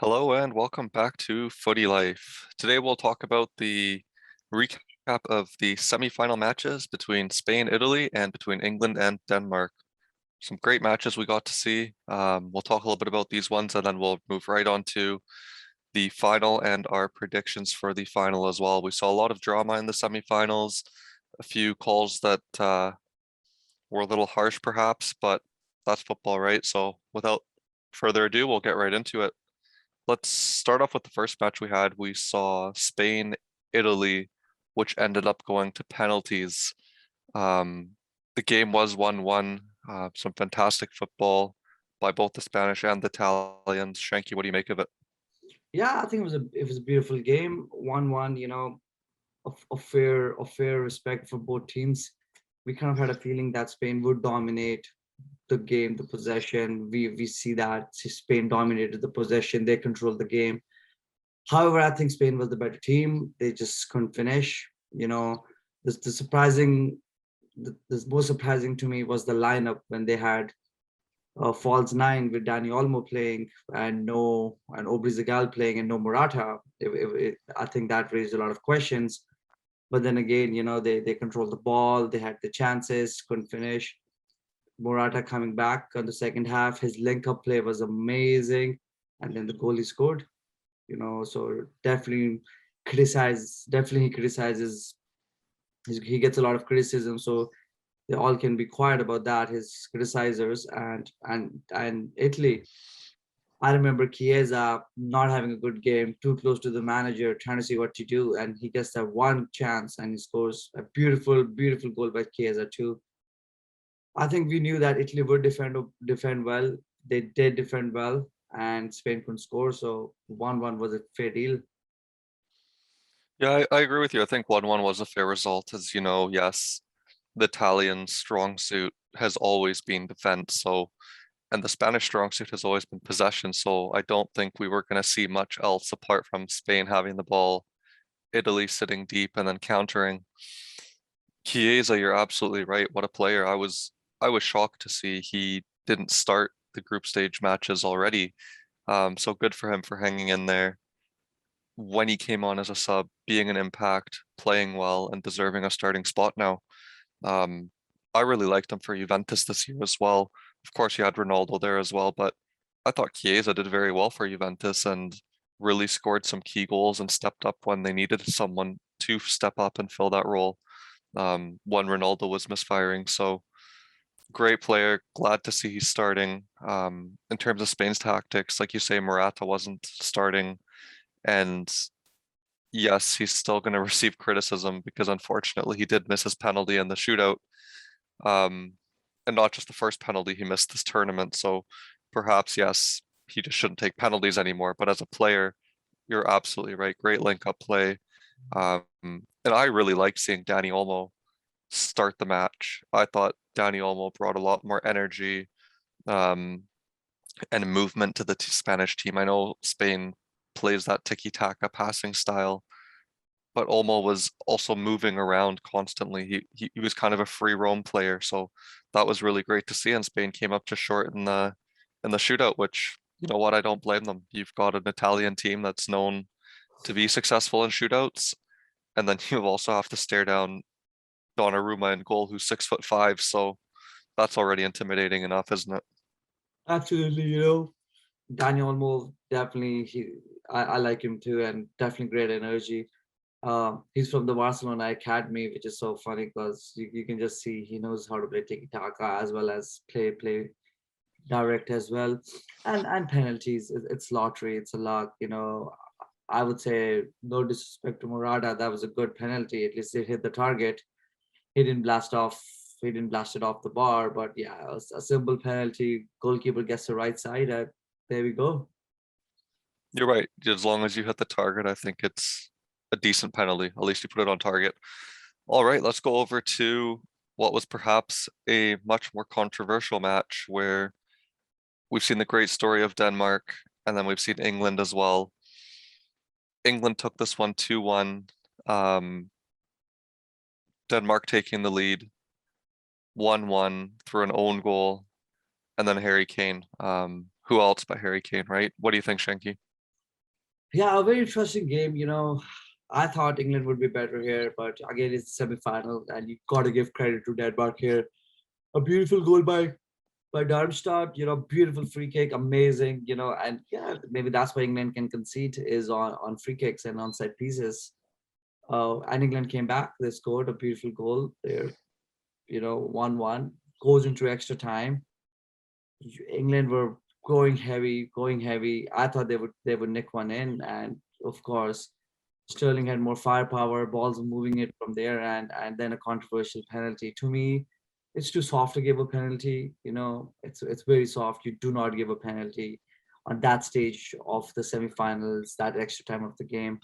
Hello and welcome back to Footy Life. Today we'll talk about the recap of the semi-final matches between Spain, Italy, and between England and Denmark. Some great matches we got to see. We'll talk a little bit about these ones and then we'll move right on to the final and our predictions for the final as well. We saw a lot of drama in the semi-finals, a few calls that were a little harsh perhaps, but that's football, right? So without further ado, we'll get right into it. Let's start off with the first match we had. We saw Spain, Italy, which ended up going to penalties. The game was 1-1. Some fantastic football by both the Spanish and the Italians. Shanky, what do you make of it? Yeah, I think it was a beautiful game. 1-1, a fair respect for both teams. We kind of had a feeling that Spain would dominate the game, the possession. We see that Spain dominated the possession, they controlled the game. However, I think Spain was the better team. They just couldn't finish. The surprising the most surprising to me was the lineup when they had false nine with Dani Olmo playing and Aubrey Zagal playing and no Morata. I think that raised a lot of questions. But then again, they controlled the ball, they had the chances, couldn't finish. Morata coming back on the second half, his link-up play was amazing, and then the goal he scored. So definitely he criticizes. He gets a lot of criticism, so they all can be quiet about that. His criticizers and Italy. I remember Chiesa not having a good game, too close to the manager, trying to see what to do, and he gets that one chance and he scores a beautiful, beautiful goal by Chiesa too. I think we knew that Italy would defend well. They did defend well, and Spain couldn't score. So 1-1 was a fair deal. Yeah, I agree with you. I think 1-1 was a fair result. As you know, yes, the Italian strong suit has always been defense. So and the Spanish strong suit has always been possession. So I don't think we were going to see much else apart from Spain having the ball, Italy sitting deep and then countering. Chiesa, you're absolutely right. What a player. I was shocked to see he didn't start the group stage matches already. So good for him for hanging in there. When he came on as a sub, being an impact, playing well, and deserving a starting spot now. Um, I really liked him for Juventus this year as well. Of course, you had Ronaldo there as well, but I thought Chiesa did very well for Juventus and really scored some key goals and stepped up when they needed someone to step up and fill that role. When Ronaldo was misfiring. So great player. Glad to see he's starting. In terms of Spain's tactics, like you say, Morata wasn't starting, and yes, he's still going to receive criticism because unfortunately he did miss his penalty in the shootout. Um, and not just the first penalty he missed this tournament. So perhaps, yes, he just shouldn't take penalties anymore. But as a player, you're absolutely right. Great link up play. And I really liked seeing Dani Olmo start the match. I thought Dani Olmo brought a lot more energy um, and movement to the Spanish team. I know Spain plays that tiki-taka passing style, but Olmo was also moving around constantly. He was kind of a free roam player, so that was really great to see. And Spain came up just short in the shootout, which you know what, I don't blame them. You've got an Italian team that's known to be successful in shootouts, and then you also have to stare down Donnarumma in goal, who's 6'5", so that's already intimidating enough, isn't it? Absolutely, Daniel Olmo definitely I like him too, and definitely great energy. He's from the Barcelona Academy, which is so funny because you can just see he knows how to play tiki taka as well as play direct as well, and penalties. It's lottery. It's a luck. I would say no disrespect to Murata, that was a good penalty. At least it hit the target. He didn't blast off. He didn't blast it off the bar, but yeah, it was a simple penalty. Goalkeeper gets the right side, and there we go. You're right. As long as you hit the target, I think it's a decent penalty. At least you put it on target. All right, let's go over to what was perhaps a much more controversial match where we've seen the great story of Denmark and then we've seen England as well. England took this one 2-1. Um, Denmark taking the lead 1-1 through an own goal and then Harry Kane. Who else but Harry Kane, right? What do you think, Shanky? Yeah, a very interesting game. I thought England would be better here, but again, it's semi-final, and you got to give credit to Denmark here. A beautiful goal by Darmstadt. Beautiful free kick, amazing. And yeah, maybe that's why England can concede is on free kicks and on set pieces. And England came back. They scored a beautiful goal. They're 1-1 goes into extra time. England were going heavy. I thought they would nick one in, and of course, Sterling had more firepower. Balls moving it from there, and then a controversial penalty. To me, it's too soft to give a penalty. It's very soft. You do not give a penalty on that stage of the semifinals, that extra time of the game.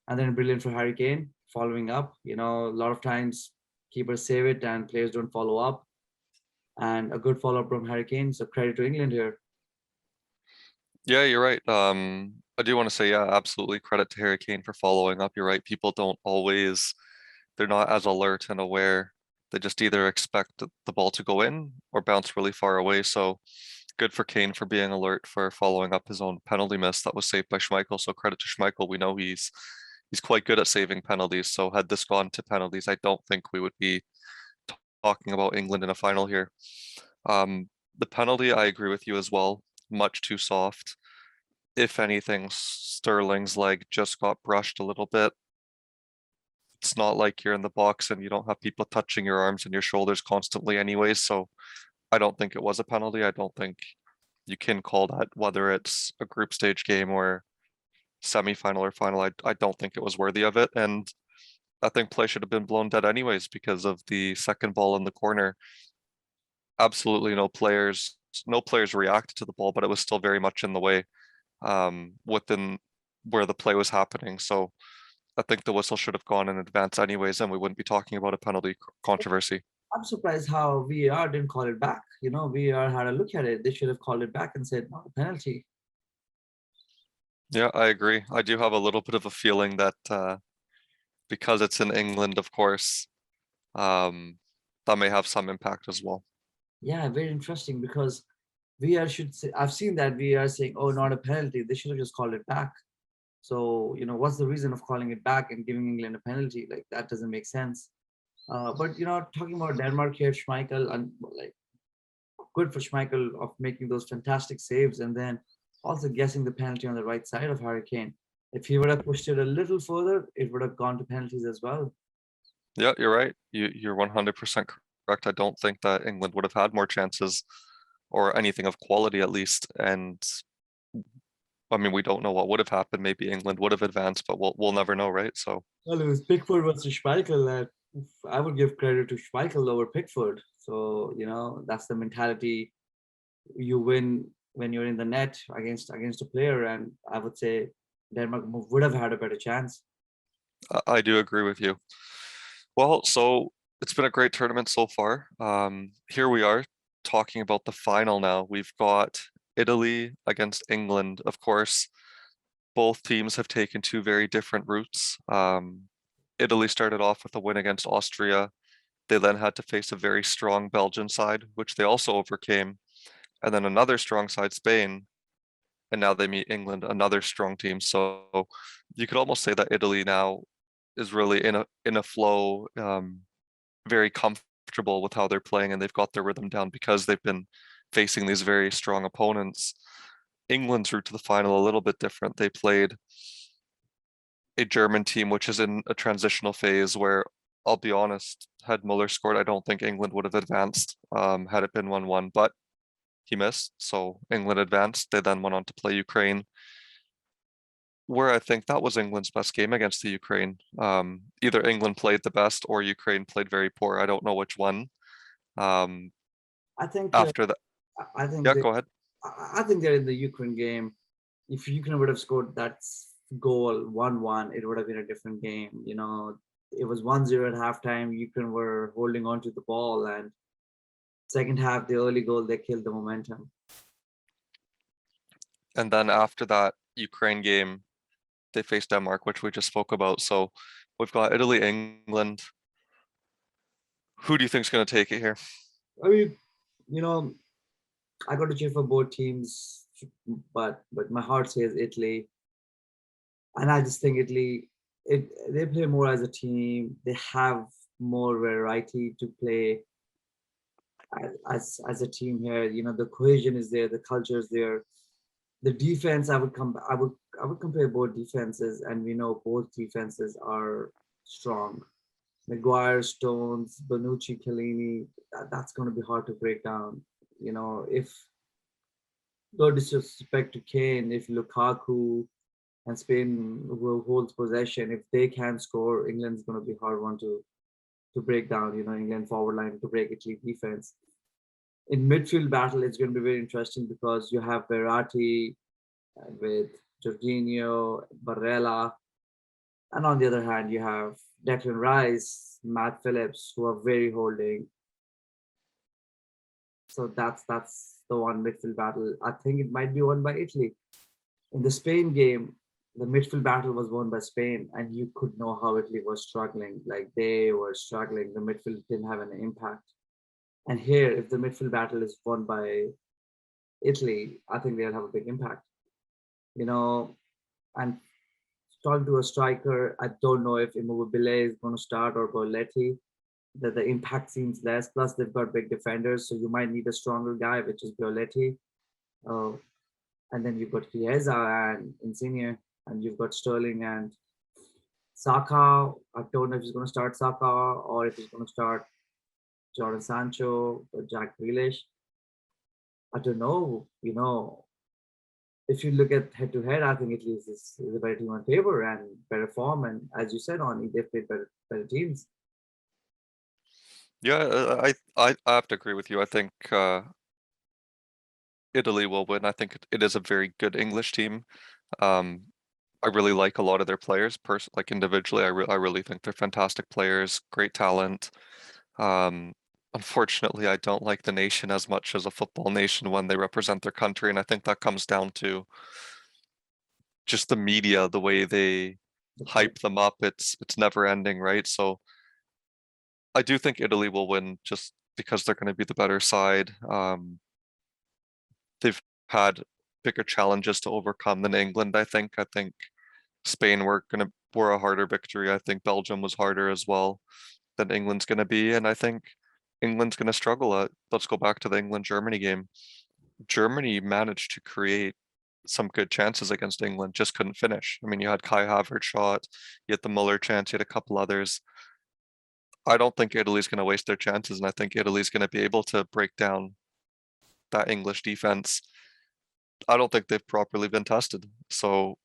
And then brilliant for Harry Kane following up. A lot of times keepers save it and players don't follow up, and a good follow up from Harry Kane. So credit to England here. Yeah, you're right. I do want to say, yeah, absolutely credit to Harry Kane for following up. You're right. People don't always, they're not as alert and aware. They just either expect the ball to go in or bounce really far away. So good for Kane for being alert for following up his own penalty miss that was saved by Schmeichel. So credit to Schmeichel. We know he's quite good at saving penalties. So had this gone to penalties, I don't think we would be talking about England in a final here. The penalty, I agree with you as well. Much too soft. If anything, Sterling's leg just got brushed a little bit. It's not like you're in the box and you don't have people touching your arms and your shoulders constantly anyways. So I don't think it was a penalty. I don't think you can call that, whether it's a group stage game or semi-final or final. I don't think it was worthy of it. And I think play should have been blown dead anyways because of the second ball in the corner. Absolutely no players reacted to the ball, but it was still very much in the way within where the play was happening. So I think the whistle should have gone in advance anyways, and we wouldn't be talking about a penalty controversy. I'm surprised how VAR didn't call it back. VAR had a look at it. They should have called it back and said, no, penalty. Yeah, I agree. I do have a little bit of a feeling that because it's in England, of course, um, that may have some impact as well. Yeah, very interesting because VAR should say, I've seen that VAR saying, oh, not a penalty. They should have just called it back. So, what's the reason of calling it back and giving England a penalty? Like, that doesn't make sense. But, talking about Denmark here, Schmeichel, and like, good for Schmeichel of making those fantastic saves and then also guessing the penalty on the right side of Harry Kane. If he would have pushed it a little further, it would have gone to penalties as well. Yeah, you're right. You're 100% correct. I don't think that England would have had more chances or anything of quality at least. And I mean, we don't know what would have happened. Maybe England would have advanced, but we'll never know, right? So Well, it was Pickford versus Schmeichel. I would give credit to Schmeichel over Pickford. So, that's the mentality. You win when you're in the net against a player, and I would say Denmark would have had a better chance. I do agree with you. Well, so it's been a great tournament so far. Here we are talking about the final now. We've got Italy against England. Of course, both teams have taken two very different routes. Italy started off with a win against Austria. They then had to face a very strong Belgian side, which they also overcame, and then another strong side, Spain, and now they meet England, another strong team. So you could almost say that Italy now is really in a flow, very comfortable with how they're playing, and they've got their rhythm down because they've been facing these very strong opponents. England's route to the final a little bit different. They played a German team, which is in a transitional phase where I'll be honest, had Muller scored, I don't think England would have advanced had it been 1-1, but he missed, so England advanced. They then went on to play Ukraine, where I think that was England's best game against the Ukraine. Either England played the best or Ukraine played very poor. I don't know which one. Um, I think after that, I think yeah, they go ahead. I think they're in the Ukraine game. If Ukraine would have scored that goal 1-1, it would have been a different game. It was 1-0 at halftime. Ukraine were holding on to the ball, and second half, the early goal, they killed the momentum. And then after that Ukraine game, they faced Denmark, which we just spoke about. So we've got Italy, England. Who do you think is going to take it here? I mean, you know, I got to cheer for both teams, but my heart says Italy. And I just think Italy, they play more as a team. They have more variety to play as a team here. You know, the cohesion is there, the culture is there. The defense, I would compare both defenses, and we know both defenses are strong. Maguire, Stones, Bonucci, Chiellini, that's going to be hard to break down. You know, if no disrespect to Kane, if Lukaku and Spain who holds possession, if they can score, England's going to be hard one to break down. You know, England forward line to break Italy defense. In midfield battle, it's going to be very interesting because you have Verratti with Jorginho, Barella, and on the other hand, you have Declan Rice, Matt Phillips, who are very holding. So that's the one midfield battle. I think it might be won by Italy. In the Spain game, the midfield battle was won by Spain, and you could know how Italy was struggling. Like they were struggling. The midfield didn't have an impact. And here, if the midfield battle is won by Italy, I think they'll have a big impact. You know, and talking to a striker, I don't know if Immobile is going to start or Boletti. That the impact seems less. Plus, they've got big defenders, so you might need a stronger guy, which is Boletti. Uh, and then you've got Chiesa and Insigne, and you've got Sterling and Saka. I don't know if he's going to start Saka or if he's going to start Jordan Sancho or Jack Grealish. I don't know. You know, if you look at head to head, I think Italy is a better team on paper and better form. And as you said, on they've played better teams. Yeah, I have to agree with you. I think Italy will win. I think it is a very good English team. Um, I really like a lot of their players, like individually. I really think they're fantastic players, great talent. Um, Unfortunately, I don't like the nation as much as a football nation when they represent their country, and I think that comes down to just the media, the way they Okay. hype them up. It's never ending, right? So I do think Italy will win just because they're going to be the better side. They've had bigger challenges to overcome than England, I think. I think Spain were a harder victory. I think Belgium was harder as well than England's going to be, and I think England's going to struggle. Let's go back to the England-Germany game. Germany managed to create some good chances against England, just couldn't finish. I mean, you had Kai Havertz shot, you had the Muller chance, you had a couple others. I don't think Italy's going to waste their chances, and I think Italy's going to be able to break down that English defense. I don't think they've properly been tested. So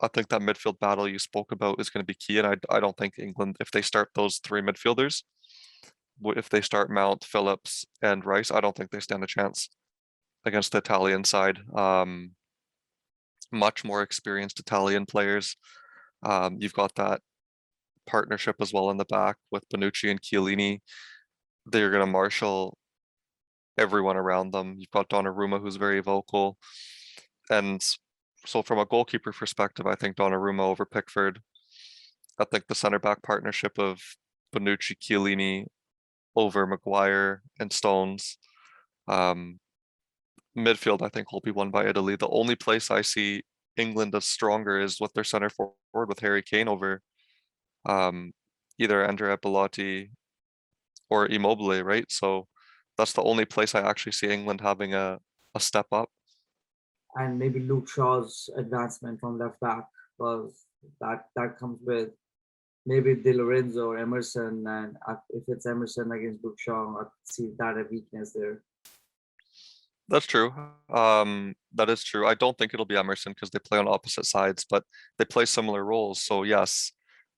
I think that midfield battle you spoke about is going to be key. And I don't think England, if they start those three midfielders, if they start Mount, Phillips, and Rice, I don't think they stand a chance against the Italian side. Much more experienced Italian players. You've got that partnership as well in the back with Bonucci and Chiellini. They're going to marshal everyone around them. You've got Donnarumma, who's very vocal. And so from a goalkeeper perspective, I think Donnarumma over Pickford. I think the center back partnership of Bonucci, Chiellini over Maguire and Stones. Um, Midfield, I think, will be won by Italy. The only place I see England as stronger is with their center forward with Harry Kane over um, either Andrea Belotti or Immobile, right? So that's the only place I actually see England having a step up. And maybe Luke Shaw's advancement from left back, because that comes with maybe Di Lorenzo or Emerson. And if it's Emerson against Luke Shaw, I see that a weakness there. That's true. That is true. I don't think it'll be Emerson because they play on opposite sides, but they play similar roles. So yes,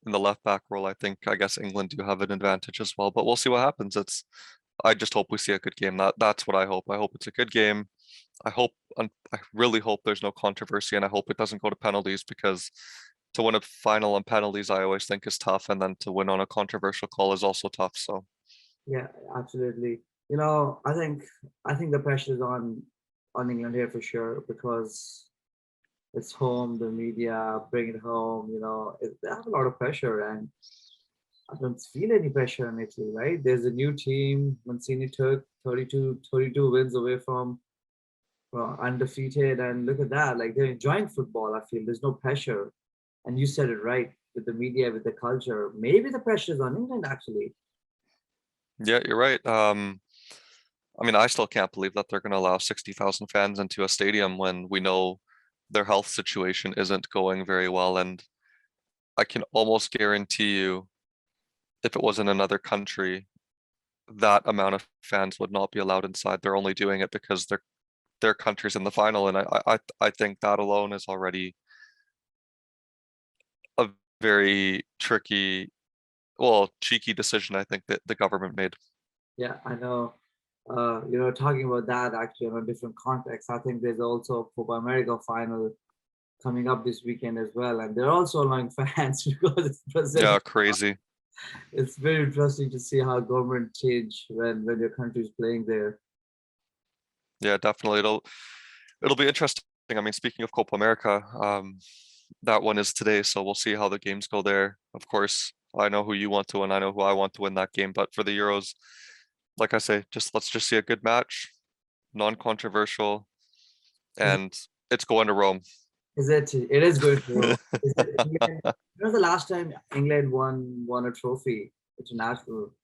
in the left back role, I guess England do have an advantage as well. But we'll see what happens. I just hope we see a good game. That's what I hope. I hope it's a good game. I really hope there's no controversy, and I hope it doesn't go to penalties because to win a final on penalties, I always think is tough, and then to win on a controversial call is also tough. So Yeah, absolutely. You know, I think the pressure is on England here for sure, because it's home, the media bring it home. You know, they have a lot of pressure, and I don't feel any pressure on Italy, right? There's a new team. Mancini took 32 wins away from undefeated, and look at that. Like they're enjoying football. I feel there's no pressure. And you said it right, with the media, with the culture. Maybe the pressure is on England actually. Yeah, you're right. I mean, I still can't believe that they're going to allow 60,000 fans into a stadium when we know their health situation isn't going very well. And I can almost guarantee you, if it was in another country, that amount of fans would not be allowed inside. They're only doing it because their country's in the final, and I think that alone is already a very tricky, well, cheeky decision I think that the government made. Yeah, I know. Talking about that actually on a different context, I think there's also a Copa America final coming up this weekend as well, and they're also allowing fans because it's Brazil. Yeah, crazy. It's very interesting to see how government change when your country is playing there. Yeah, definitely. It'll be interesting. I mean, speaking of Copa America, that one is today, so we'll see how the games go there. Of course, I know who you want to win. I know who I want to win that game. But for the Euros, like I say, let's just see a good match, non-controversial, Is and it's going to Rome. is it? It is going to Rome. Is it England? When was the last time England won a trophy international?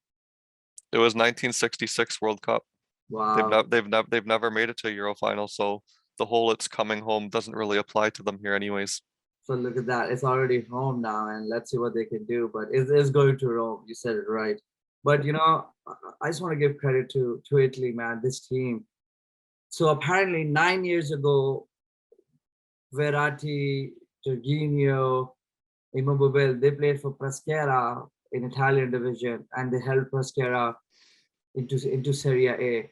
It was 1966 World Cup. Wow. They've never made it to a Euro final, so the whole "it's coming home" doesn't really apply to them here, anyways. So look at that. It's already home now, and let's see what they can do. But it is going to Rome. You said it right. But I just want to give credit to Italy, man. This team. So apparently 9 years ago, Verratti, Jorginho, Immobile, they played for Pescara in Italian division, and they helped Pescara into Serie A.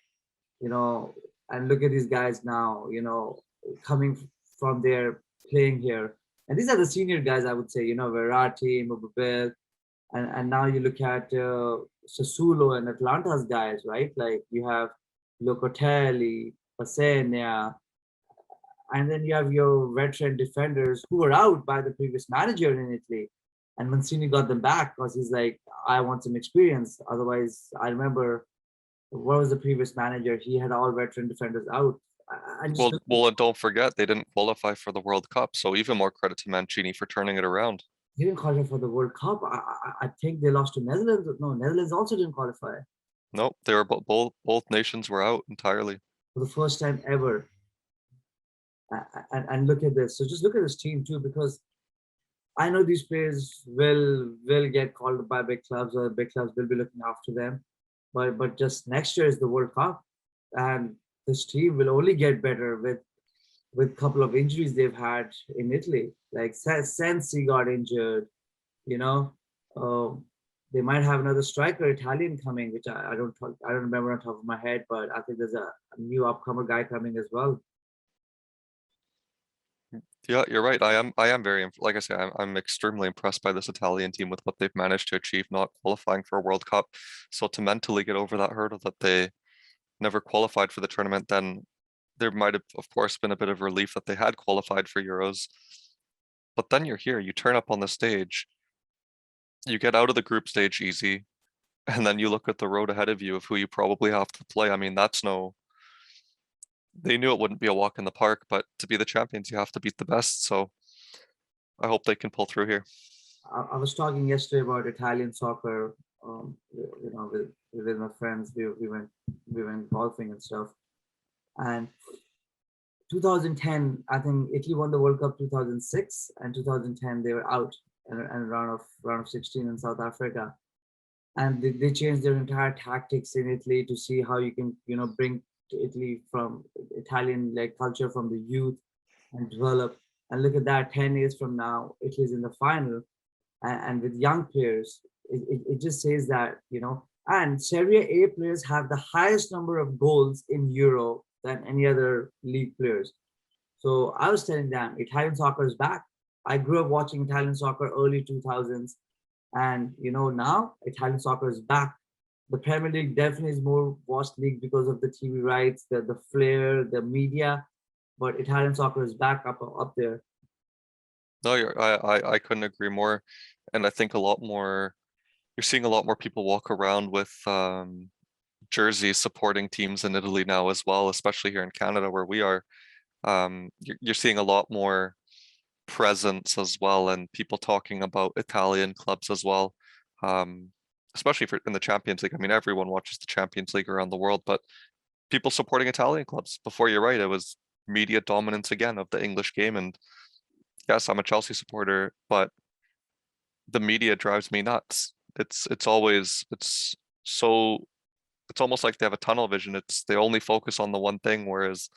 You know, and look at these guys now. Coming from there, playing here, and these are the senior guys. I would say, Verratti, Immobile, and now you look at Sassuolo and Atlanta's guys, right? Like you have Locatelli, Pasenia, and then you have your veteran defenders who were out by the previous manager in Italy. And Mancini got them back because he's like, I want some experience. Otherwise, I remember what was the previous manager? He had all veteran defenders out. I just Well, look, well, and don't forget they didn't qualify for the World Cup, so even more credit to Mancini for turning it around. he didn't qualify for the World Cup. I think they lost to Netherlands. No, Netherlands also didn't qualify Nope, they were both nations were out entirely. for the first time ever. And look at this. So just look at this team too, because I know these players will get called by big clubs, or big clubs will be looking after them. But just next year is the World Cup, and this team will only get better with a couple of injuries they've had in Italy. Like Sensi got injured, you know. Um, they might have another striker, Italian, coming, which I don't remember on top of my head, but I think there's a new upcomer guy coming as well. Yeah, you're right. I am very like I say, I'm extremely impressed by this Italian team with what they've managed to achieve, not qualifying for a World Cup. So to mentally get over that hurdle that they never qualified for the tournament, then there might have, of course, been a bit of relief that they had qualified for Euros. But then you're here, you turn up on the stage, you get out of the group stage easy, and then you look at the road ahead of you of who you probably have to play. I mean, they knew it wouldn't be a walk in the park, but to be the champions, you have to beat the best. So I hope they can pull through here. I was talking yesterday about Italian soccer, with my friends. We went golfing and stuff. And 2010, I think Italy won the World Cup 2006, and 2010 they were out and round of 16 in South Africa. And they changed their entire tactics in Italy to see how you can bring to Italy from Italian like culture from the youth and develop. And look at that, 10 years from now, Italy's in the final, and with young players, it just says that and Serie A players have the highest number of goals in Euro than any other league players. So I was telling them Italian soccer is back. I grew up watching Italian soccer early 2000s, and now Italian soccer is back. The Premier League definitely is more watched league because of the TV rights, the flair, the media. But Italian soccer is back up there. No, I couldn't agree more. And I think a lot more, you're seeing a lot more people walk around with jerseys supporting teams in Italy now as well, especially here in Canada where we are. You're seeing a lot more presence as well, and people talking about Italian clubs as well. Um, Especially for in the Champions League. I mean, everyone watches the Champions League around the world, but people supporting Italian clubs. Before, you're right, it was media dominance again of the English game. And yes, I'm a Chelsea supporter, but the media drives me nuts. It's always so it's almost like they have a tunnel vision. They only focus on the one thing, whereas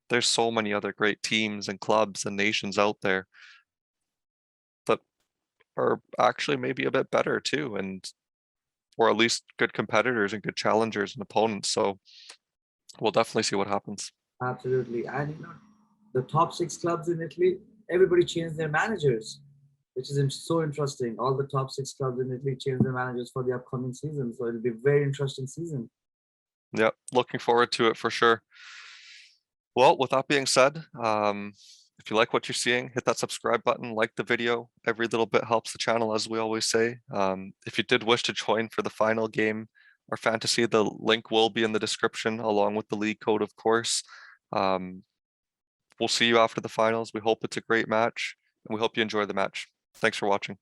there's so many other great teams and clubs and nations out there that are actually maybe a bit better too, and or at least good competitors and good challengers and opponents. So we'll definitely see what happens. Absolutely. And the top six clubs in Italy, everybody changed their managers, which is so interesting. All the top six clubs in Italy changed their managers for the upcoming season. So it'll be a very interesting season. Yeah, looking forward to it for sure. Well, with that being said, if you like what you're seeing, hit that subscribe button, like the video. Every little bit helps the channel, as we always say. If you did wish to join for the final game or fantasy, the link will be in the description along with the league code, of course. Um, we'll see you after the finals. We hope it's a great match and we hope you enjoy the match. Thanks for watching.